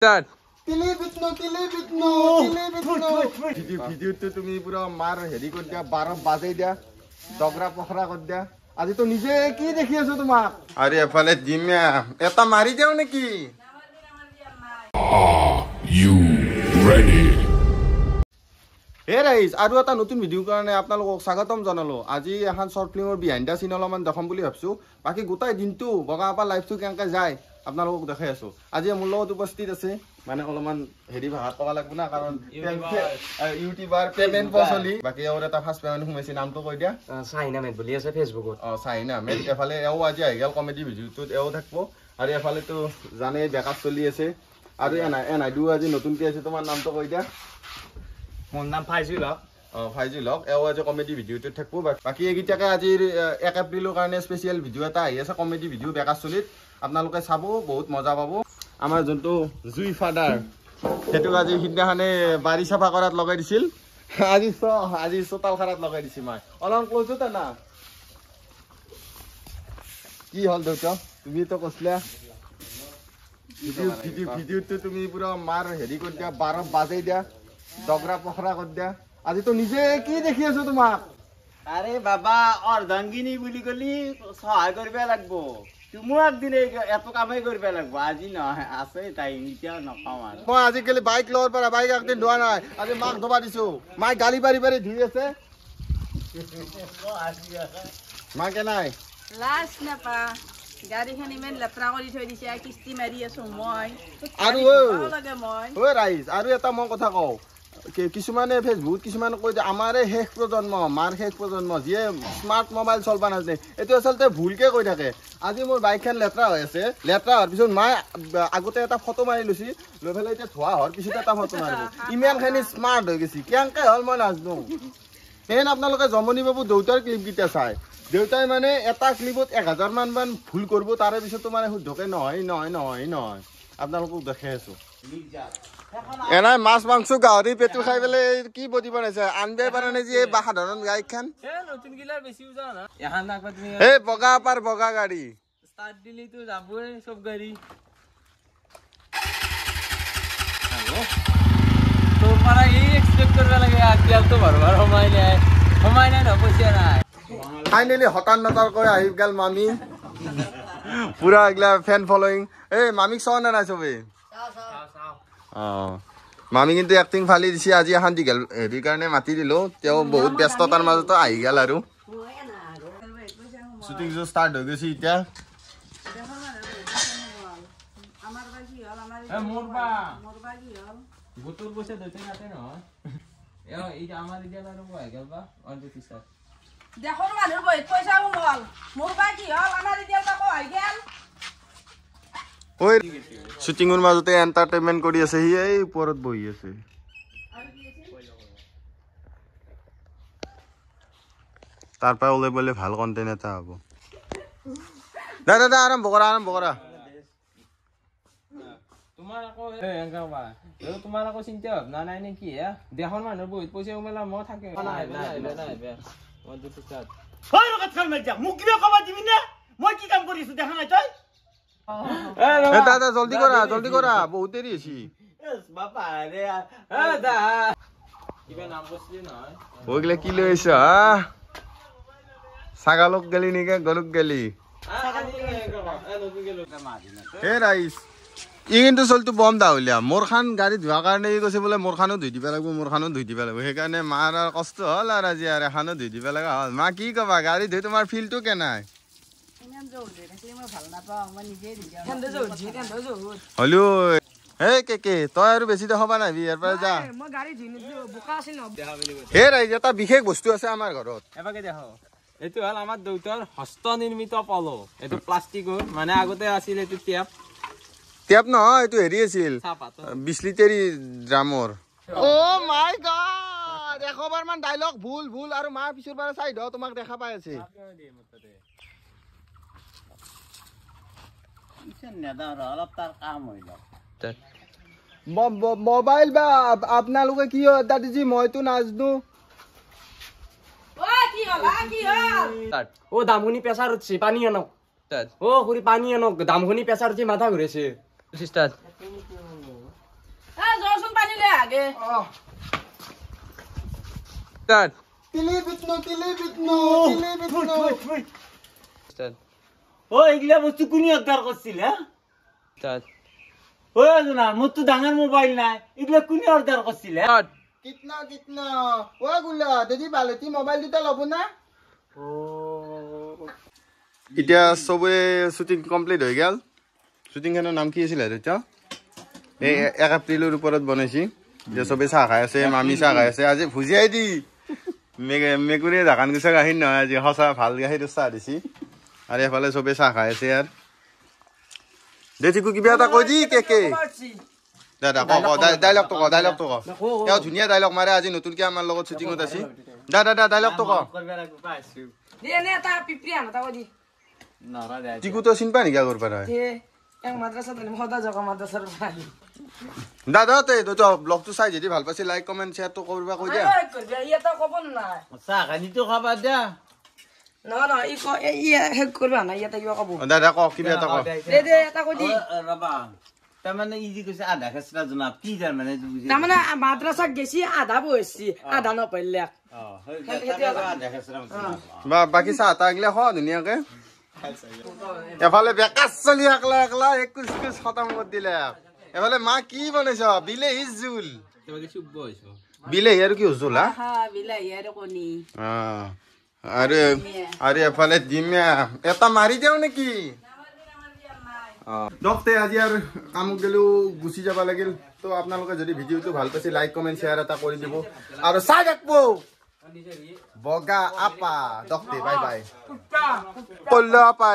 Start. ভিডিওটো তুমি পুৰা মাৰ হেৰি কৰি দিয়া 12 বাজে দিয়া দগৰা পখৰা কৰি দিয়া আজি তো নিজে কি দেখি আছো তোমাক আৰে এফালে জিমে এটা মাৰি যাও নেকি You ready? হে ৰাইজ আৰু এটা নতুন ভিডিও কাৰণে আপোনালোকক স্বাগতম জনালো আজি এখন শৰ্ট ফিল্মৰ বিহাইণ্ড দা সিন অলপমান দেখাম বুলি ভাবছো বাকি গোটাই দিনটো বগাপা লাইভটো কেনেকৈ যায় আপোনালোকক দেখাই আছো আজি মোৰ লগত উপস্থিত আছে মানে অলপমান হেৰি ভাষাত ক'ব লাগিব না কাৰণ ইউটিউবাৰ পেমেন্ট পছলি বাকি আৰু এটা ফাৰ্ষ্ট পেমেন্ট সোমাইছে নামটো কৈ দিয়া চাইনা মেট বুলি আছে ফেসবুকত চাইনা মেট এফালে এও আজি আহি গেল কমেডি ভিডিওটোত এও থাকিব আৰু এফালে তো জানে বেকআপ চলি আছে আৰু এনাইডু আজি নতুনকৈ আছে তোমাৰ নামটো কৈ দিয়া মোৰ নাম ফাইজুল হক ফাইজুল হক এও আজি কমেডি ভিডিওটোত থাকিব বাকি এইকেইটাকে আজিৰ 1 এপ্ৰিলৰ কাৰণে স্পেচিয়েল ভিডিও এটা আহি আছে কমেডি ভিডিও বেকআপ চলিত আপোনালোকে চাব বহুত মজা পাব আমাৰ যোনটো জুই ফাদাৰ সেইটো আজি সিদিনাখনে বাৰী চাফা কৰাত লগাই দিছিল আজি চোতাল খাৰাত লগাই দিছি মই অলপ ক্লোজ তা না কি হল দেউতা তুমি তো কৈছিলা ভিডিওটো তুমি পুৰা মাৰ হেৰি কৰি দিয়া 12 বাজে দিয়া দগৰা পখৰা কৰি দিয়া আজি তো নিজে কি দেখি আছো তোমাক আরে বাবা অর্ধাঙ্গিনী বুলি গলি সহায় করবে লাগবো তুমি একদিন এত কামাই করবে লাগবো আজি নহয় আছে তাই এতিয়া নপাম আর মই আজিকালি বাইক লোৱাৰ পৰা বাইক একদিন ধোৱা নাই আজি মাক ধোৱা দিছো মাই গালি পাৰি পাৰি ধুই আছে মাকে নাই লাজ নাপা গাড়ীখন ইমান লেতেৰা কৰি থৈ দিছে কিস্তি মাৰি আছো মই আৰু ঐ ৰাইজ আৰু এটা মই কথা কওঁ কিছুমানে ফেচবুকত কিছুমানে কৈ যে আমাৰে শেষ প্ৰজন্ম মাৰ শেষ প্ৰজন্ম যিয়ে স্মাৰ্ট মোবাইল চলবা নাজানে এইটো আচলতে ভুলকে কৈ থাকে আজি মোৰ বাইকখন লেতেৰা হৈ আছে লেতেৰা হোৱাৰ পিছত মাই আগতে এটা ফটো মাৰি লৈছি লৈ পেলাই এতিয়া ধোৱা হোৱাৰ পিছত এটা ফটো মাৰিব ইমানখিনি স্মাৰ্ট হৈ গৈছে কেনেকৈ হ'ল মই নাজানো সেন আপোনালোকে জমনি বাবু দেউতাৰ ক্লিপকেইটা চাই দেউতাই মানে এটা ক্লিপত 1000 মান ভুল কৰিব তাৰে পিছতো মানে শুদ্ধকে নহয় আপোনালোকক দেখাই আছো এনাই মাছ মাংস গাহৰি পেটু খাই পেলাই কি বডি বনাইছে আনবে পাৰা নে যি সাধাৰণ গাড়ীখন নতুন গিলাৰ বেছি উজা না এখন আগত তুমি এই বগা পাৰ বগা গাড়ী স্টার্ট দিলি তো যাবই সব গাড়ি তোর পারা এই এক্সপেক্ট করবে লাগে আজকাল তো বারবার সময় নাই না পয়সা নাই ফাইনেলি হতান নতাৰ কৈ আহি গেল মামি পুৰা এগলা ফেন ফলোইং এই মামিক চাও না নাই চবে মামি কিন্তু এক্টিং ফালি দিছে আজি এখন দীঘল হেৰি কাৰণে মাতি দিলো তেওঁ বহুত ব্যস্ততাৰ মাজতো আহি গেল আৰু শ্বুটিং ষ্টাৰ্ট হৈ গৈছে এতিয়া গোটৰ পইচা দেউতাই নাতে নহয় এই আমাৰ এতিয়া আৰু হৈ গেল বা অনজতি স্যাৰ দেখোন মানুহৰ বহুত পইচা সোমাল মোৰ বা কি হ'ল আমাৰ এতিয়া তাকো হৈ গেল ঐ শ্বুটিঙৰ মাজতে এণ্টাৰটেইনমেণ্ট কৰি আছে সি এই ওপৰত বহি আছে তাৰ পৰা ওলাই বলে ভাল কণ্টেণ্ট এটা হ'ব দাদা আৰম্ভ কৰা তোমাৰ আকৌ এংগাবা তোমাৰ আকৌ চিন্তা ভাবনা নাই নেকি দেখোন মানুহৰ বহুত পইচা সোমালা মই থাকে নাই অনজতি স্যাৰ হয় ৰকত কাম মাইছা মোক কিবা কবা দিবি না মই কি কাম কৰিছো দেখা নাই তই এ দাদা জলদি কৰা বহুত দেৰি হৈছে বাবা রে দা কিবা নাম বসলি নহয় ওগলে কি লৈ আহিছ ছাগালক গেলি নেকি গৰুক গেলি হে ৰাইজ ই কিন্তু চলটো বম দাউলিয়া মোৰ খান গাড়ী ধোৱাৰ কাৰণে ই কৈছে বোলে মোৰ খানো ধুই দিব লাগিব সেইকাৰণে মাৰ কষ্ট হ'ল আৰু আজি আৰু এখানো ধুই দিব লগা হ'ল মা কি কবা গাড়ী ধুই তোমাৰ ফিলটো কেনাই হলিও হে কে তই আৰু বেছি দেখাবা নাহিবি ইয়াৰ পৰা যা হে ৰাইজ এটা বিশেষ বস্তু আছে আমাৰ ঘৰত এবাকে দেখো এইটো হল আমাৰ দেউতাৰ হস্ত নিৰ্মিত পলো এইটো প্লাষ্টিকৰ মানে আগতে আছিল এইটো টেপ নহয় এইটো হেৰি আছিল 20 লিটাৰী ড্ৰামৰ অ মাই গড 100 বাৰ মান ডায়লগ ভুল আৰু মা পিছৰ পৰা চাই দ তোমাক দেখা পাই আছে অলপ তাৰ কাম হইল মোবাইল বা আপোনালোকে কি দাদিজি মইতো নাজনো ও দামগুনি প্রেসার হচ্ছে পানি আনো ও খুরি পানি আনো দামগুনি প্রেসার হচ্ছে মাথা ঘুরেছে সিস্টার লাগে Start. তিলি বিষ্ণু Start. ও এগুলা বস্তু কোনি অর্ডার করছিল হ্যাঁ Start. ও না মোর তো ডাঙর মোবাইল নাই এগুলা কোনি অর্ডার করছিল Start. কিতনা ও গুলা যদি বালতি মোবাইল দিতে লব না এতিয়া সবে শুটিং কমপ্লিট হৈ গেল শুটিং খনৰ নাম কি আছিল এতিয়া এই 1 এপ্ৰিলৰ ওপৰত বনাইছি যে সবে চাহ খাই আছে মামি চাহ খাই আছে আজি ভুজিয়াই দি মেকুৰীয়ে ধাকান গুছা গাখীৰ নহয় আজি সঁচা ভাল গাখীৰ চাহ দিছি আৰু এফালে সবে চাহ খাই আছে ইয়াৰ দেখিকো কিবা এটা কৈ দি কে দাদা ডাইলগ তো এও ধুনীয়া ডাইলগ মাৰে আজি নতুনকে আমাৰ লগত শুটিঙত আছে দাদা ডাইলগ তো করবে লাগবে পাইছো নে তা পিপরি আনা তা কদি নরা দে টিকু তো চিন পানি গা কৰিব পাৰে এক মাদ্রাসা দলে মহদা জগা মাদ্রাসার ভাই দাদা তো ব্লগটো চাই যদি ভাল পাইছে লাইক কমেন্ট শেয়ার তো কৰিবা কৈ দিয়া করবে ইয়া কব না চা খানি তো খাবা দে না ই ক ইয়া হেক করবে না ইয়া কিবা কব দাদা ক কিবা এটা ক দে এটা কদি রবা তার মানে ইজি কইছে আধা খাসরা জনা কি জান মানে বুঝি তার মানে মাদ্রাসা গেছি আধা বসছি আধা ন পাইলে আধা খাসরা বা বাকি চাহ তা গিলা খ ধুনীয়াকে এফালে বেকার চলি একলা একুশ খতম কৰি দিলে এফালে মা কি বনাইছ বিলাহী জোল তোমাকে চুপ বইছো বিলাহী আৰু কি জোল হা হা বিলাহী আৰু কণী আৰু এফালে ডিমা এটা মাৰি দিও নেকি দকতে আজি আৰু কামক গেলো গুচি যাব লাগিল তো আপোনালোকে যদি ভিডিওটো ভাল পাইছে লাইক কমেন্ট শেয়ার এটা কৰি দিব আৰু চাই দেখব বগা আপা দকতে বাই বাই পল্ল আপা